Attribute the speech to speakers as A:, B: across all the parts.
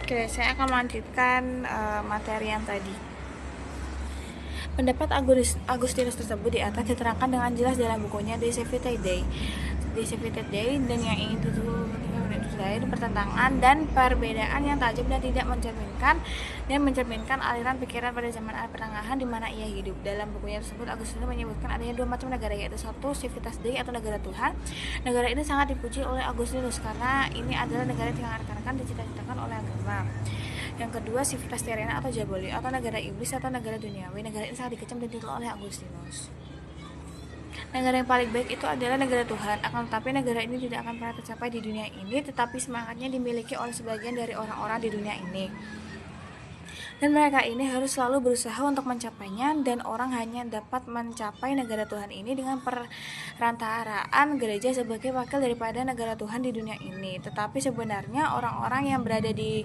A: Oke, saya akan melanjutkan materi yang tadi. Pendapat Agustinus tersebut di atas diterangkan dengan jelas dalam bukunya The Civitate Day. Dan yang ingin itu bertentangan dan perbedaan yang tajam dan tidak mencerminkan aliran pikiran pada zaman pertengahan di mana ia hidup. Dalam bukunya tersebut, Agustinus menyebutkan adanya dua macam negara, yaitu satu Civitas Dei atau negara Tuhan. Negara ini sangat dipuji oleh Agustinus karena ini adalah negara yang akan dicita-citakan oleh agama. Yang kedua, Civitas Terrena atau Jaboli atau negara iblis atau negara duniawi. Negara ini sangat dikecam dan ditolak oleh Agustinus. Negara yang paling baik itu adalah negara Tuhan, akan tetapi negara ini tidak akan pernah tercapai di dunia ini, tetapi semangatnya dimiliki oleh sebagian dari orang-orang di dunia ini. Dan mereka ini harus selalu berusaha untuk mencapainya, dan orang hanya dapat mencapai negara Tuhan ini dengan perantaraan gereja sebagai wakil daripada negara Tuhan di dunia ini. Tetapi sebenarnya orang-orang yang berada di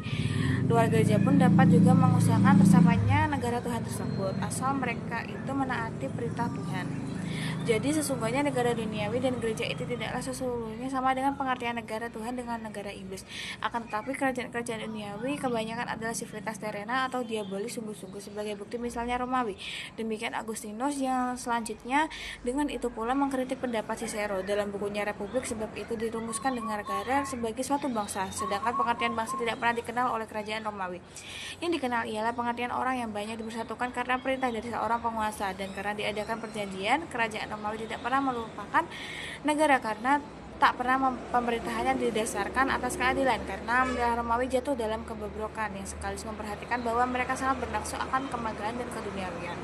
A: luar gereja pun dapat juga mengusahakan tercapainya negara Tuhan tersebut, asal mereka itu menaati perintah Tuhan. Jadi sesungguhnya negara duniawi dan gereja itu tidaklah sesungguhnya sama dengan pengertian negara Tuhan dengan negara iblis. Akan tetapi kerajaan-kerajaan duniawi kebanyakan adalah Civitas Terrena atau diabolis sungguh-sungguh. Sebagai bukti misalnya Romawi. Demikian Agustinus yang selanjutnya dengan itu pula mengkritik pendapat Cicero dalam bukunya Republik, sebab itu dirumuskan dengan negara sebagai suatu bangsa, sedangkan pengertian bangsa tidak pernah dikenal oleh kerajaan Romawi. Yang dikenal ialah pengertian orang yang banyak dipersatukan karena perintah dari seorang penguasa, dan karena diadakan perjanjian. Kerajaan Romawi tidak pernah melupakan negara karena tak pernah pemerintahannya didasarkan atas keadilan, karena Romawi jatuh dalam kebobrokan yang sekaligus memperhatikan bahwa mereka sangat bernafsu akan kemegahan dan keduniawian.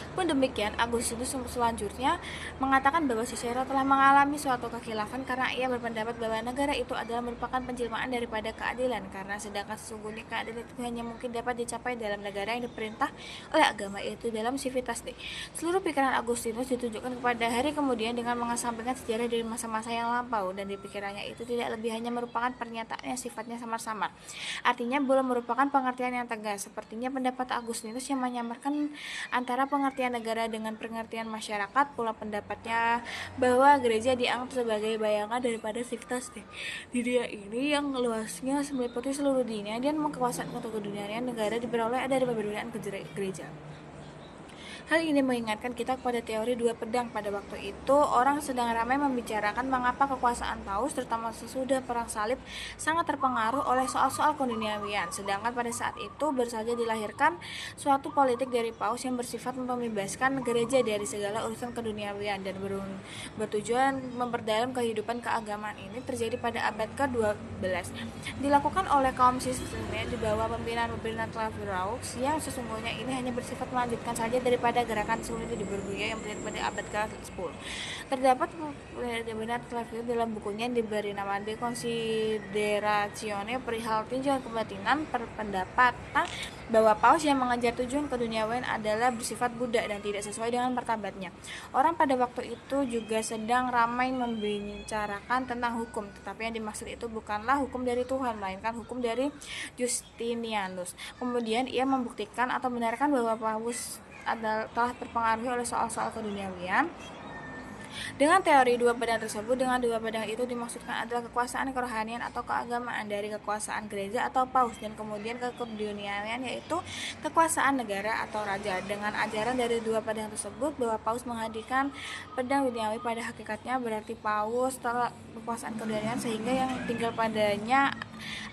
A: Pun demikian, Agustinus selanjutnya mengatakan bahwa Cicero telah mengalami suatu kekhilafan karena ia berpendapat bahwa negara itu adalah merupakan penjelmaan daripada keadilan, karena sedangkan sesungguhnya keadilan itu hanya mungkin dapat dicapai dalam negara yang diperintah oleh agama, yaitu dalam Civitas Dei. Seluruh pikiran Agustinus ditunjukkan kepada hari kemudian dengan mengesampingkan sejarah dari masa-masa yang lampau, dan di pikirannya itu tidak lebih hanya merupakan pernyataan yang sifatnya samar-samar, artinya belum merupakan pengertian yang tegas. Sepertinya pendapat Agustinus yang menyamarkan antara pengertian negara dengan pengertian masyarakat, pula pendapatnya bahwa gereja dianggap sebagai bayangan daripada Civitas Dei di dunia ini yang luasnya meliputi seluruh dunia, dan kekuasaan untuk keduniaan negara diperoleh dari perbedaan gereja. Hal ini mengingatkan kita kepada teori dua pedang. Pada waktu itu, orang sedang ramai membicarakan mengapa kekuasaan Paus, terutama sesudah Perang Salib, sangat terpengaruh oleh soal-soal keduniawian. Sedangkan pada saat itu baru saja dilahirkan suatu politik dari Paus yang bersifat membebaskan gereja dari segala urusan keduniawian dan bertujuan memperdalam kehidupan keagamaan. Ini terjadi pada abad ke-12. Dilakukan oleh kaum Cistercian di bawah pimpinan Claveraux, yang sesungguhnya ini hanya bersifat melanjutkan saja daripada gerakan sulit di Burgundia yang terjadi pada abad ke-10. Terdapat benar Clavier dalam bukunya diberi nama De Consideratione perihal tinjauan kebatinan, berpendapatan bahwa Paus yang mengajar tujuan keduniawian adalah bersifat budak dan tidak sesuai dengan martabatnya. Orang pada waktu itu juga sedang ramai membicarakan tentang hukum, tetapi yang dimaksud itu bukanlah hukum dari Tuhan, melainkan hukum dari Justinianus. Kemudian ia membuktikan atau benarkan bahwa Paus telah terpengaruhi oleh soal-soal keduniawian. Dengan teori dua pedang tersebut, dengan dua pedang itu dimaksudkan adalah kekuasaan kerohanian atau keagamaan dari kekuasaan gereja atau paus, dan kemudian keduniawian yaitu kekuasaan negara atau raja. Dengan ajaran dari dua pedang tersebut bahwa paus menghadirkan pedang duniawi, pada hakikatnya berarti paus telah kekuasaan keduniawian, sehingga yang tinggal padanya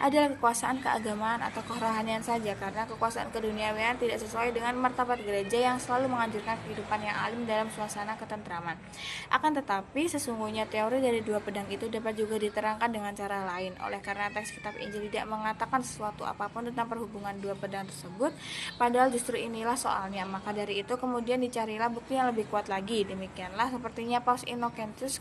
A: adalah kekuasaan keagamaan atau kerohanian saja, karena kekuasaan keduniawian tidak sesuai dengan martabat gereja yang selalu menganjurkan kehidupan yang alim dalam suasana ketentraman. Akan tetapi sesungguhnya teori dari dua pedang itu dapat juga diterangkan dengan cara lain, oleh karena teks kitab Injil tidak mengatakan sesuatu apapun tentang perhubungan dua pedang tersebut, padahal justru inilah soalnya. Maka dari itu kemudian dicarilah bukti yang lebih kuat lagi. Demikianlah sepertinya Paus Innocentius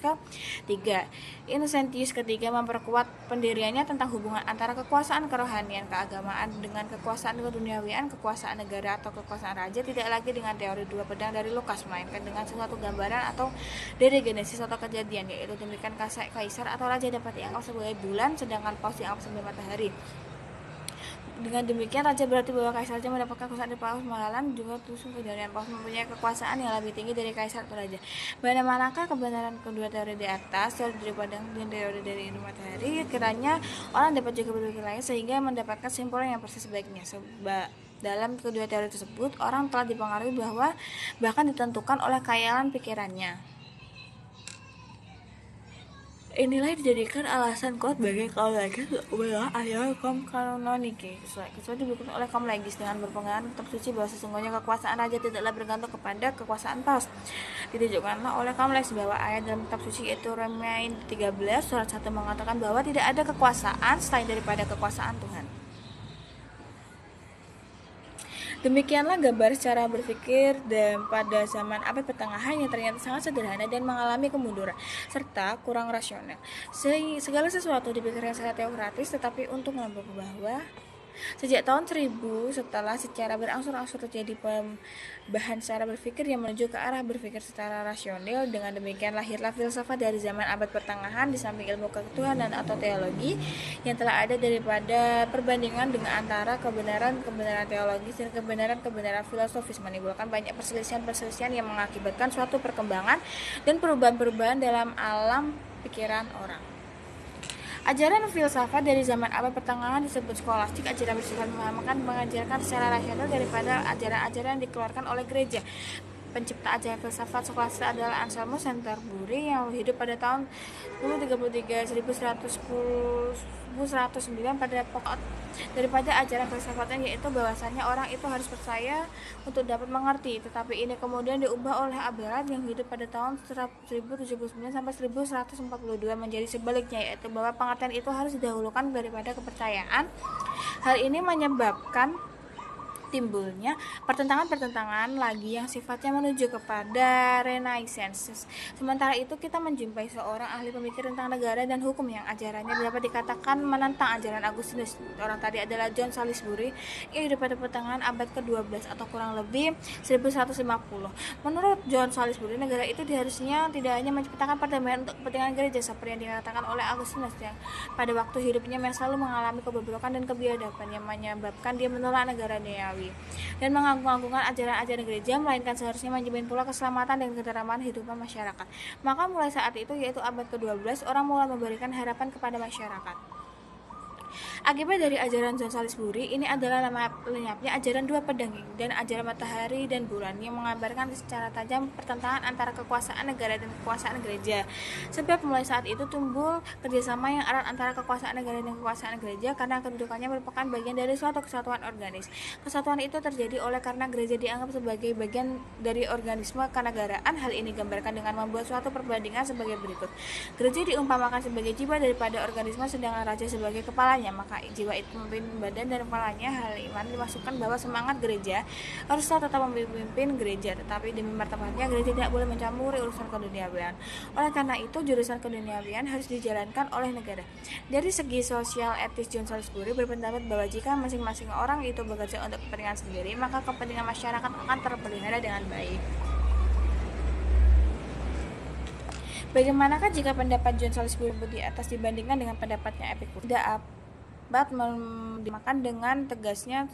A: ketiga memperkuat pendiriannya tentang hubungan antara kekuasaan kerohanian, keagamaan dengan kekuasaan keduniawian, kekuasaan negara atau kekuasaan raja, tidak lagi dengan teori dua pedang dari Lukas, melainkan dengan suatu gambaran atau dari Genesis atau kejadian, yaitu demikian kaisar atau raja dapat dianggap sebagai bulan, sedangkan paus dianggap sebagai matahari. Dengan demikian, raja berarti bahwa kaisar saja mendapatkan kekuasaan dari Paus, malahan juga tusuk dari Paus mempunyai kekuasaan yang lebih tinggi dari kaisar atau raja. Bagaimanakah kebenaran kedua teori di atas, teori dari padang dan teori dari matahari? Kiranya orang dapat juga berpikir lain sehingga mendapatkan kesimpulan yang persis sebaiknya. Sebab dalam kedua teori tersebut, orang telah dipengaruhi bahwa bahkan ditentukan oleh khayalan pikirannya. Inilah dijadikan alasan kuat bagi kaum legis bahwa ayat kaum kanonike kecuali diberikan oleh kaum legis dengan berpegangan kitab suci bahwa sesungguhnya kekuasaan raja tidaklah bergantung kepada kekuasaan Paus. Ditunjukkanlah oleh kaum legis bahwa ayat dalam kitab suci yaitu Roma 13 surat 1 mengatakan bahwa tidak ada kekuasaan selain daripada kekuasaan Tuhan. Demikianlah gambar cara berpikir dan pada zaman abad pertengahan yang ternyata sangat sederhana dan mengalami kemunduran serta kurang rasional. Segala sesuatu dipikirkan secara teokratis, tetapi untuk menambah bahwa sejak tahun 1000 setelah secara berangsur-angsur terjadi perubahan cara berpikir yang menuju ke arah berpikir secara rasional. Dengan demikian lahirlah filsafat dari zaman abad pertengahan di samping ilmu ketuhanan atau teologi yang telah ada daripada perbandingan dengan antara kebenaran teologis dan kebenaran filosofis menimbulkan banyak perselisihan yang mengakibatkan suatu perkembangan dan perubahan-perubahan dalam alam pikiran orang. Ajaran filsafat dari zaman abad pertengahan disebut skolastik. Ajaran bersifat memahamkan mengajarkan secara rasional daripada ajaran-ajaran yang dikeluarkan oleh gereja. Pencipta ajaran filsafat skolastik adalah Anselmus Canterbury yang hidup pada tahun 1109 pada pokok daripada ajaran filsafatnya, yaitu bahwasannya orang itu harus percaya untuk dapat mengerti. Tetapi ini kemudian diubah oleh Abelard yang hidup pada tahun 1079 sampai 1142 menjadi sebaliknya, yaitu bahwa pengertian itu harus didahulukan daripada kepercayaan. Hal ini menyebabkan timbulnya pertentangan-pertentangan lagi yang sifatnya menuju kepada Renaissance. Sementara itu kita menjumpai seorang ahli pemikir tentang negara dan hukum yang ajarannya dapat dikatakan menentang ajaran Agustinus. Orang tadi adalah John Salisbury yang hidup pada pertengahan abad ke-12 atau kurang lebih 1150. Menurut John Salisbury, negara itu harusnya tidak hanya menciptakan perdamaian untuk kepentingan gereja seperti yang dikatakan oleh Agustinus yang pada waktu hidupnya yang selalu mengalami kebobrokan dan kebiadaban yang menyebabkan dia menolak negara duniawi dan mengagung-agungkan ajaran-ajaran gereja, melainkan seharusnya menjamin pula keselamatan dan ketentraman kehidupan masyarakat. Maka mulai saat itu, yaitu abad ke-12, orang mulai memberikan harapan kepada masyarakat. Akibat dari ajaran John Salisbury ini adalah lenyapnya ajaran dua pedang dan ajaran matahari dan bulan yang mengabarkan secara tajam pertentangan antara kekuasaan negara dan kekuasaan gereja. Sebab mulai saat itu tumbuh kerjasama yang erat antara kekuasaan negara dan kekuasaan gereja karena kedudukannya merupakan bagian dari suatu kesatuan organis. Kesatuan itu terjadi oleh karena gereja dianggap sebagai bagian dari organisme kenegaraan. Hal ini digambarkan dengan membuat suatu perbandingan sebagai berikut. Gereja diumpamakan sebagai jiwa daripada organisme, sedangkan raja sebagai kepalanya. Maka jiwa itu memimpin badan dan kepalanya. Hal iman dimasukkan bahwa semangat gereja haruslah tetap memimpin gereja, tetapi demi martabatnya gereja tidak boleh mencampuri urusan keduniawian. Oleh karena itu jurusan keduniawian harus dijalankan oleh negara. Dari segi sosial etis, John Salisbury berpendapat bahwa jika masing-masing orang itu bekerja untuk kepentingan sendiri, maka kepentingan masyarakat akan terpelihara dengan baik. Bagaimanakah jika pendapat John Salisbury di atas dibandingkan dengan pendapatnya Epicurus? Dapat dimakan dengan tegasnya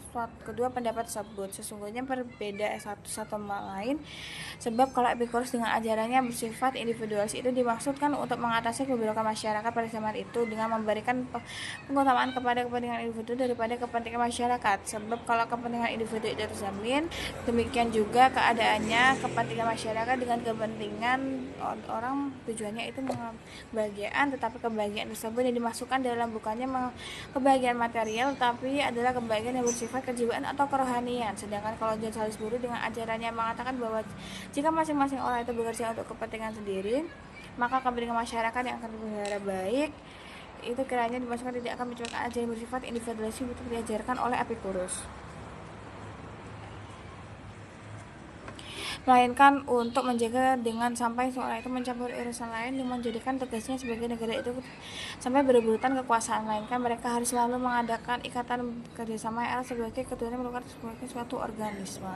A: kedua pendapat tersebut sesungguhnya berbeda satu sama lain, sebab kalau Epicurus dengan ajarannya bersifat individualis itu dimaksudkan untuk mengatasi kebobrokan masyarakat pada zaman itu dengan memberikan pengutamaan kepada kepentingan individu daripada kepentingan masyarakat. Sebab kalau kepentingan individu itu terjamin, demikian juga keadaannya kepentingan masyarakat dengan kepentingan orang tujuannya itu kebahagiaan, tetapi kebahagiaan tersebut yang dimasukkan dalam bukannya kebahagiaan material, tapi adalah kebahagiaan yang bersifat kejiwaan atau kerohanian. Sedangkan kalau John Salisbury dengan ajarannya mengatakan bahwa jika masing-masing orang itu bekerja untuk kepentingan sendiri, maka kepentingan masyarakat yang akan terpelihara baik, itu kiranya dimasukkan tidak akan menciptakan ajaran bersifat individualis seperti diajarkan oleh Epicurus, melainkan untuk menjaga dengan sampai seorang itu mencampuri urusan lain yang menjadikan tugasnya sebagai negara itu sampai berebutan kekuasaan, melainkan mereka harus selalu mengadakan ikatan kerjasama yang erat sebagai keduanya merupakan sebagai suatu organisme.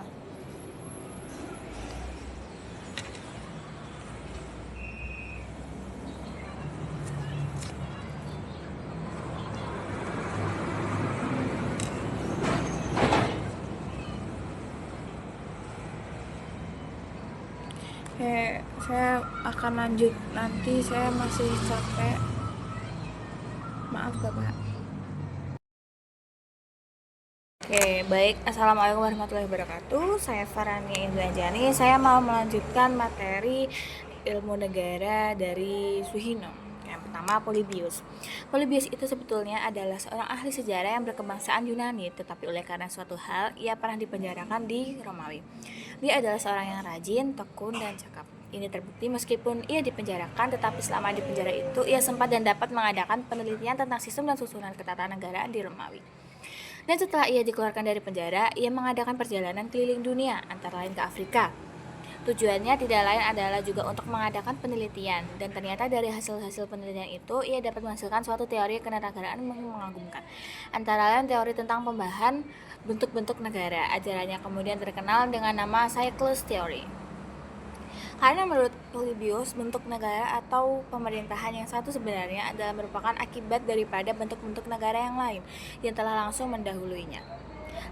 A: Saya akan lanjut nanti, saya masih capek. Maaf Bapak. Oke, baik. Assalamualaikum warahmatullahi wabarakatuh. Saya Farani Indranjani. Saya mau melanjutkan materi ilmu negara dari Suhino. Yang pertama, Polybius. Polybius itu sebetulnya adalah seorang ahli sejarah yang berkebangsaan Yunani, tetapi oleh karena suatu hal, ia pernah dipenjarakan di Romawi. Dia adalah seorang yang rajin, tekun, dan cakap. Ini terbukti meskipun ia dipenjarakan, tetapi selama di penjara itu, ia sempat dan dapat mengadakan penelitian tentang sistem dan susunan ketatanegaraan di Romawi. Dan setelah ia dikeluarkan dari penjara, ia mengadakan perjalanan keliling dunia, antara lain ke Afrika. Tujuannya tidak lain adalah juga untuk mengadakan penelitian, dan ternyata dari hasil-hasil penelitian itu, ia dapat menghasilkan suatu teori kenegaraan yang mengagumkan. Antara lain teori tentang pembahasan bentuk-bentuk negara. Ajarannya kemudian terkenal dengan nama Cycles Theory. Karena menurut Polybius, bentuk negara atau pemerintahan yang satu sebenarnya adalah merupakan akibat daripada bentuk-bentuk negara yang lain yang telah langsung mendahuluinya.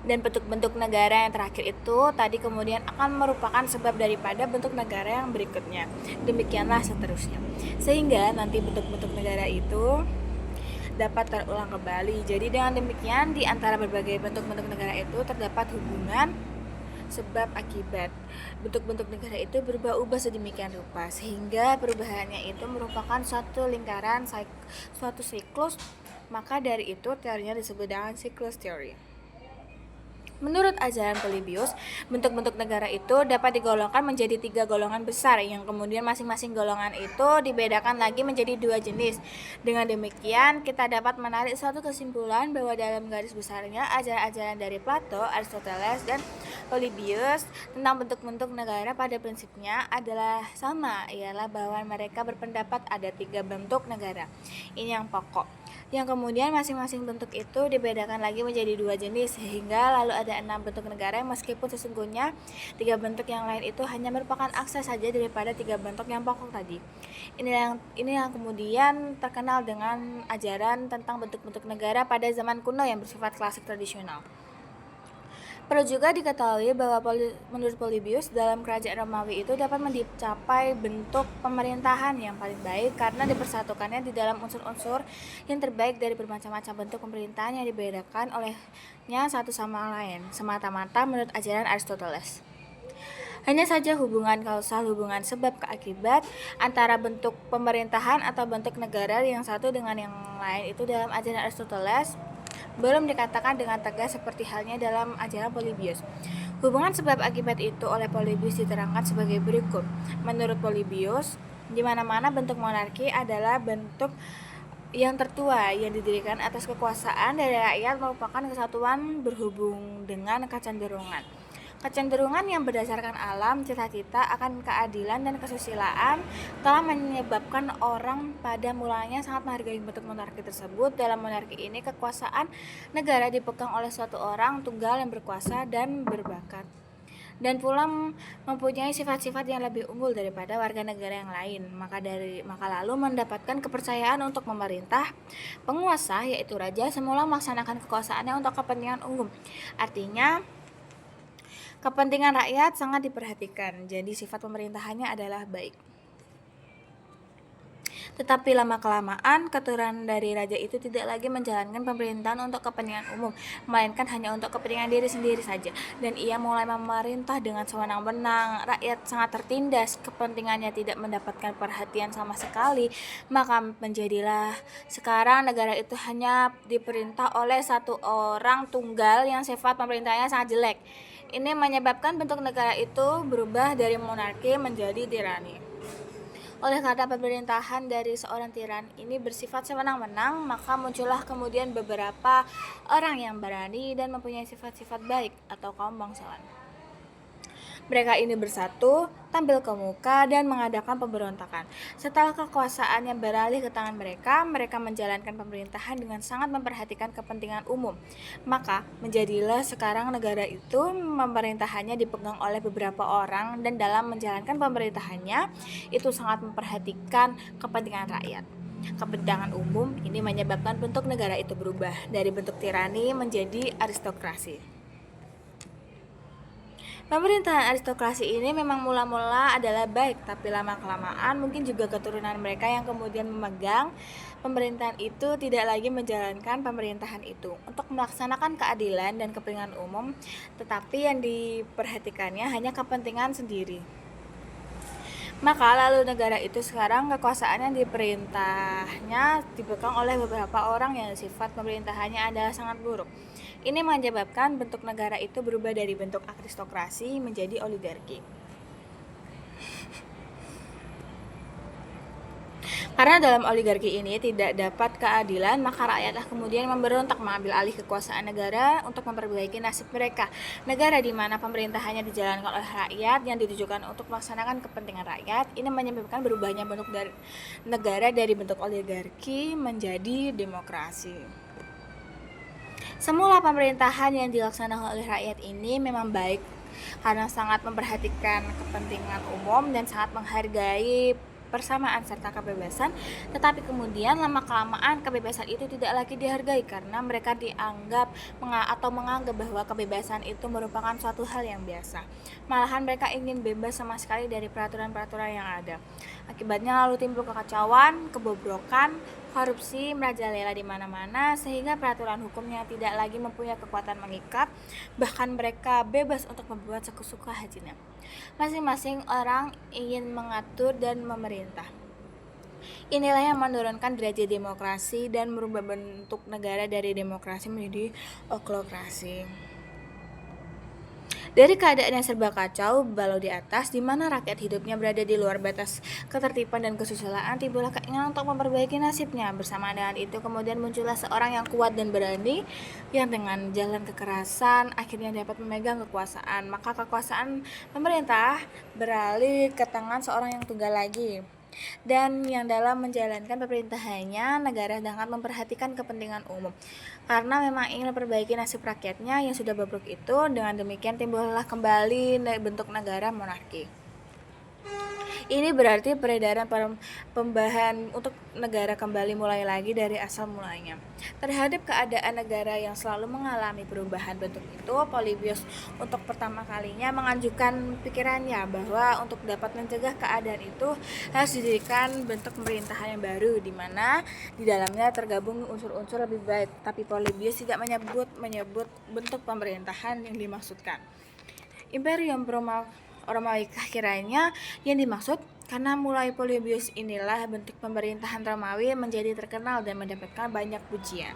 A: Dan bentuk-bentuk negara yang terakhir itu tadi kemudian akan merupakan sebab daripada bentuk negara yang berikutnya. Demikianlah seterusnya. Sehingga nanti bentuk-bentuk negara itu dapat terulang kembali. Jadi dengan demikian di antara berbagai bentuk-bentuk negara itu terdapat hubungan sebab akibat. Bentuk-bentuk negara itu berubah-ubah sedemikian rupa sehingga perubahannya itu merupakan suatu lingkaran, suatu siklus. Maka dari itu teorinya disebut dengan cycles theory. Menurut ajaran Polybius, bentuk-bentuk negara itu dapat digolongkan menjadi 3 golongan besar yang kemudian masing-masing golongan itu dibedakan lagi menjadi 2 jenis. Dengan demikian, kita dapat menarik suatu kesimpulan bahwa dalam garis besarnya ajaran-ajaran dari Plato, Aristoteles, dan Polybius tentang bentuk-bentuk negara pada prinsipnya adalah sama, ialah bahwa mereka berpendapat ada 3 bentuk negara. Ini yang pokok. Yang kemudian masing-masing bentuk itu dibedakan lagi menjadi 2 jenis sehingga lalu ada 6 bentuk negara yang meskipun sesungguhnya 3 bentuk yang lain itu hanya merupakan akses saja daripada 3 bentuk yang pokok tadi. Ini yang kemudian terkenal dengan ajaran tentang bentuk-bentuk negara pada zaman kuno yang bersifat klasik tradisional. Perlu juga diketahui bahwa menurut Polybius dalam kerajaan Romawi itu dapat mencapai bentuk pemerintahan yang paling baik karena dipersatukannya di dalam unsur-unsur yang terbaik dari bermacam-macam bentuk pemerintahan yang dibedakan olehnya satu sama lain, semata-mata menurut ajaran Aristoteles. Hanya saja hubungan kausal, hubungan sebab keakibat antara bentuk pemerintahan atau bentuk negara yang satu dengan yang lain itu dalam ajaran Aristoteles belum dikatakan dengan tegas seperti halnya dalam ajaran Polybius. Hubungan sebab akibat itu oleh Polybius diterangkan sebagai berikut. Menurut Polybius, di mana-mana bentuk monarki adalah bentuk yang tertua yang didirikan atas kekuasaan dari rakyat merupakan kesatuan berhubung dengan kecenderungan yang berdasarkan alam, cita-cita akan keadilan dan kesusilaan telah menyebabkan orang pada mulanya sangat menghargai bentuk monarki tersebut. Dalam monarki ini, kekuasaan negara dipegang oleh suatu orang tunggal yang berkuasa dan berbakat, dan pula mempunyai sifat-sifat yang lebih unggul daripada warga negara yang lain. Maka lalu mendapatkan kepercayaan untuk memerintah. Penguasa, yaitu raja, semula melaksanakan kekuasaannya untuk kepentingan umum. Artinya, kepentingan rakyat sangat diperhatikan, jadi sifat pemerintahannya adalah baik. Tetapi lama-kelamaan, keturunan dari raja itu tidak lagi menjalankan pemerintahan untuk kepentingan umum, melainkan hanya untuk kepentingan diri sendiri saja. Dan ia mulai memerintah dengan sewenang-wenang. Rakyat sangat tertindas, kepentingannya tidak mendapatkan perhatian sama sekali. Maka menjadilah sekarang negara itu hanya diperintah oleh satu orang tunggal yang sifat pemerintahnya sangat jelek. Ini menyebabkan bentuk negara itu berubah dari monarki menjadi tirani. Oleh karena pemerintahan dari seorang tiran ini bersifat sewenang-wenang, maka muncullah kemudian beberapa orang yang berani dan mempunyai sifat-sifat baik atau kaum bangsawan. Mereka ini bersatu, tampil ke muka, dan mengadakan pemberontakan. Setelah kekuasaannya beralih ke tangan mereka, mereka menjalankan pemerintahan dengan sangat memperhatikan kepentingan umum. Maka menjadilah sekarang negara itu pemerintahannya dipegang oleh beberapa orang, dan dalam menjalankan pemerintahannya itu sangat memperhatikan kepentingan rakyat. Kepentingan umum ini menyebabkan bentuk negara itu berubah dari bentuk tirani menjadi aristokrasi. Pemerintahan aristokrasi ini memang mula-mula adalah baik, tapi lama-kelamaan mungkin juga keturunan mereka yang kemudian memegang pemerintahan itu tidak lagi menjalankan pemerintahan itu untuk melaksanakan keadilan dan kepentingan umum, tetapi yang diperhatikannya hanya kepentingan sendiri. Maka lalu negara itu sekarang kekuasaannya diperintahnya dipegang oleh beberapa orang yang sifat pemerintahannya adalah sangat buruk. Ini menyebabkan bentuk negara itu berubah dari bentuk aristokrasi menjadi oligarki. Karena dalam oligarki ini tidak dapat keadilan, maka rakyatlah kemudian memberontak mengambil alih kekuasaan negara untuk memperbaiki nasib mereka. Negara di mana pemerintahannya dijalankan oleh rakyat yang ditujukan untuk melaksanakan kepentingan rakyat, ini menyebabkan berubahnya bentuk negara dari bentuk oligarki menjadi demokrasi. Semula pemerintahan yang dilaksanakan oleh rakyat ini memang baik karena sangat memperhatikan kepentingan umum dan sangat menghargai persamaan serta kebebasan, tetapi kemudian lama-kelamaan kebebasan itu tidak lagi dihargai karena mereka dianggap menganggap bahwa kebebasan itu merupakan suatu hal yang biasa. Malahan mereka ingin bebas sama sekali dari peraturan-peraturan yang ada. Akibatnya lalu timbul kekacauan, kebobrokan, korupsi merajalela di mana-mana sehingga peraturan hukumnya tidak lagi mempunyai kekuatan mengikat, bahkan mereka bebas untuk membuat sesuka hatinya. Masing-masing orang ingin mengatur dan memerintah. Inilah yang menurunkan derajat demokrasi dan merubah bentuk negara dari demokrasi menjadi oklokrasi. Dari keadaan yang serba kacau balau di atas, di mana rakyat hidupnya berada di luar batas ketertiban dan kesusilaan, timbullah keinginan untuk memperbaiki nasibnya. Bersamaan dengan itu kemudian muncullah seorang yang kuat dan berani, yang dengan jalan kekerasan akhirnya dapat memegang kekuasaan. Maka kekuasaan pemerintah beralih ke tangan seorang yang tunggal lagi, dan yang dalam menjalankan pemerintahannya negara sangat memperhatikan kepentingan umum karena memang ingin memperbaiki nasib rakyatnya yang sudah bobrok itu. Dengan demikian timbullah kembali bentuk negara monarki. Ini berarti peredaran pembahan untuk negara kembali mulai lagi dari asal mulanya. Terhadap keadaan negara yang selalu mengalami perubahan bentuk itu, Polybius untuk pertama kalinya mengajukan pikirannya bahwa untuk dapat mencegah keadaan itu harus didirikan bentuk pemerintahan yang baru di mana di dalamnya tergabung unsur-unsur lebih baik. Tapi Polybius tidak menyebut bentuk pemerintahan yang dimaksudkan. Imperium Romawi kiranya yang dimaksud, karena mulai Polybius inilah bentuk pemerintahan Romawi menjadi terkenal dan mendapatkan banyak pujian.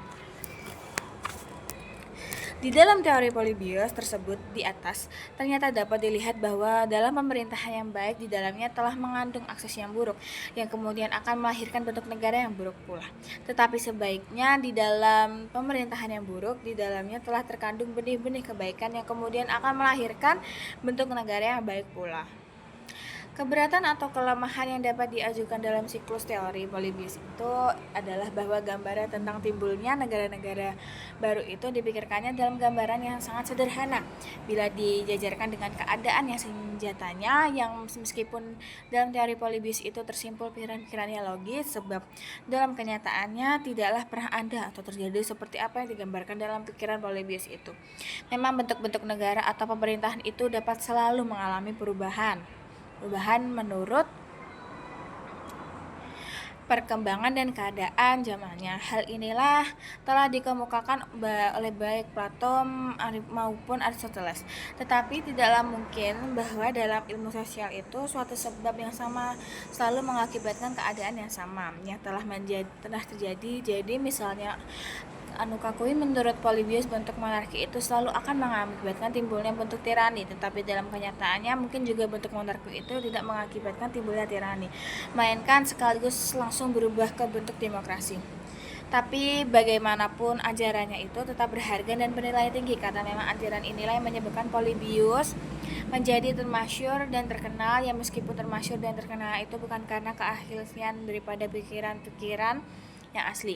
A: Di dalam teori Polybius tersebut di atas, ternyata dapat dilihat bahwa dalam pemerintahan yang baik di dalamnya telah mengandung akses yang buruk, yang kemudian akan melahirkan bentuk negara yang buruk pula. Tetapi sebaiknya di dalam pemerintahan yang buruk, di dalamnya telah terkandung benih-benih kebaikan yang kemudian akan melahirkan bentuk negara yang baik pula. Keberatan atau kelemahan yang dapat diajukan dalam siklus teori Polybius itu adalah bahwa gambaran tentang timbulnya negara-negara baru itu dipikirkannya dalam gambaran yang sangat sederhana bila dijajarkan dengan keadaan yang senjatanya, yang meskipun dalam teori Polybius itu tersimpul pikiran-pikirannya logis, sebab dalam kenyataannya tidaklah pernah ada atau terjadi seperti apa yang digambarkan dalam pikiran Polybius itu. Memang bentuk-bentuk negara atau pemerintahan itu dapat selalu mengalami perubahan menurut perkembangan dan keadaan zamannya. Hal inilah telah dikemukakan oleh baik Plato maupun Aristoteles. Tetapi tidaklah mungkin bahwa dalam ilmu sosial itu suatu sebab yang sama selalu mengakibatkan keadaan yang sama yang telah terjadi. Jadi misalnya Anukakui menurut Polybius bentuk monarki itu selalu akan mengakibatkan timbulnya bentuk tirani, tetapi dalam kenyataannya mungkin juga bentuk monarki itu tidak mengakibatkan timbulnya tirani, melainkan sekaligus langsung berubah ke bentuk demokrasi. Tapi bagaimanapun ajarannya itu tetap berharga dan bernilai tinggi karena memang ajaran inilah yang menyebabkan Polybius menjadi termasyhur dan terkenal. Ya meskipun termasyhur dan terkenal itu bukan karena keahlian daripada pikiran-pikiran yang asli,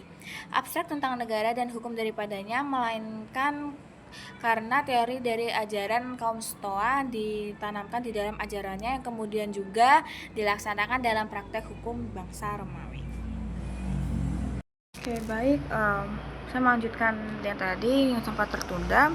A: abstrak tentang negara dan hukum daripadanya, melainkan karena teori dari ajaran kaum Stoa ditanamkan di dalam ajarannya yang kemudian juga dilaksanakan dalam praktek hukum bangsa Romawi. Oke, baik, saya melanjutkan yang tadi yang sempat tertunda.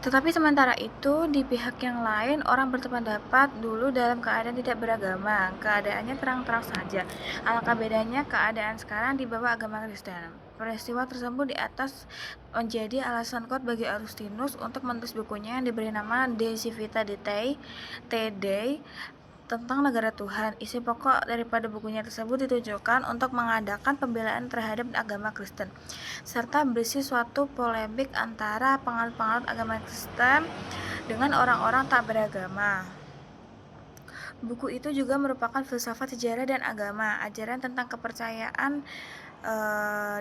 A: Tetapi sementara itu, di pihak yang lain, orang berpendapat dulu dalam keadaan tidak beragama, keadaannya terang-terang saja. Alangkah bedanya keadaan sekarang di bawah agama Kristen. Peristiwa tersebut di atas menjadi alasan kuat bagi Agustinus untuk menulis bukunya yang diberi nama De Civitate Dei tentang negara Tuhan. Isi pokok daripada bukunya tersebut ditujukan untuk mengadakan pembelaan terhadap agama Kristen, serta berisi suatu polemik antara penganut-penganut agama Kristen dengan orang-orang tak beragama. Buku itu juga merupakan filsafat sejarah dan agama, ajaran tentang kepercayaan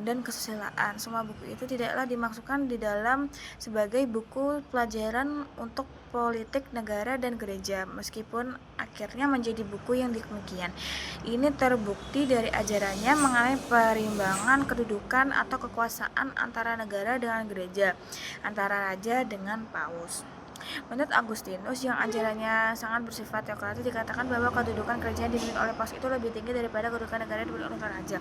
A: dan kesusilaan. Semua buku itu tidaklah dimaksudkan di dalam sebagai buku pelajaran untuk politik negara dan gereja, meskipun akhirnya menjadi buku yang demikian. Ini terbukti dari ajarannya mengenai perimbangan kedudukan atau kekuasaan antara negara dengan gereja, antara raja dengan paus. Menurut Agustinus yang ajarannya sangat bersifat teokratis, dikatakan bahwa kedudukan kerajaan dimiliki oleh paus itu lebih tinggi daripada kedudukan negara dimiliki oleh raja.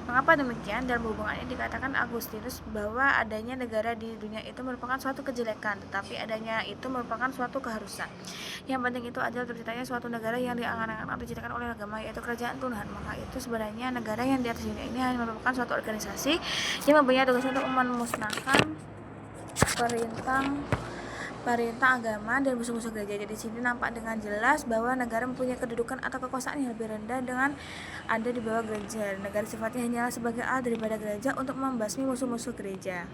A: Mengapa demikian? Dalam hubungan ini dikatakan Agustinus bahwa adanya negara di dunia itu merupakan suatu kejelekan, tetapi adanya itu merupakan suatu keharusan. Yang penting itu adalah terciptanya suatu negara yang diangan-angan atau diciptakan oleh agama, yaitu kerajaan Tuhan. Maka itu sebenarnya negara yang di atas dunia ini hanya merupakan suatu organisasi yang mempunyai tugas untuk memusnahkan perintah agama dan musuh-musuh gereja. Jadi di sini nampak dengan jelas bahwa negara mempunyai kedudukan atau kekuasaan yang lebih rendah dengan ada di bawah gereja. Negara sifatnya hanyalah sebagai alat daripada gereja untuk membasmi musuh-musuh gereja.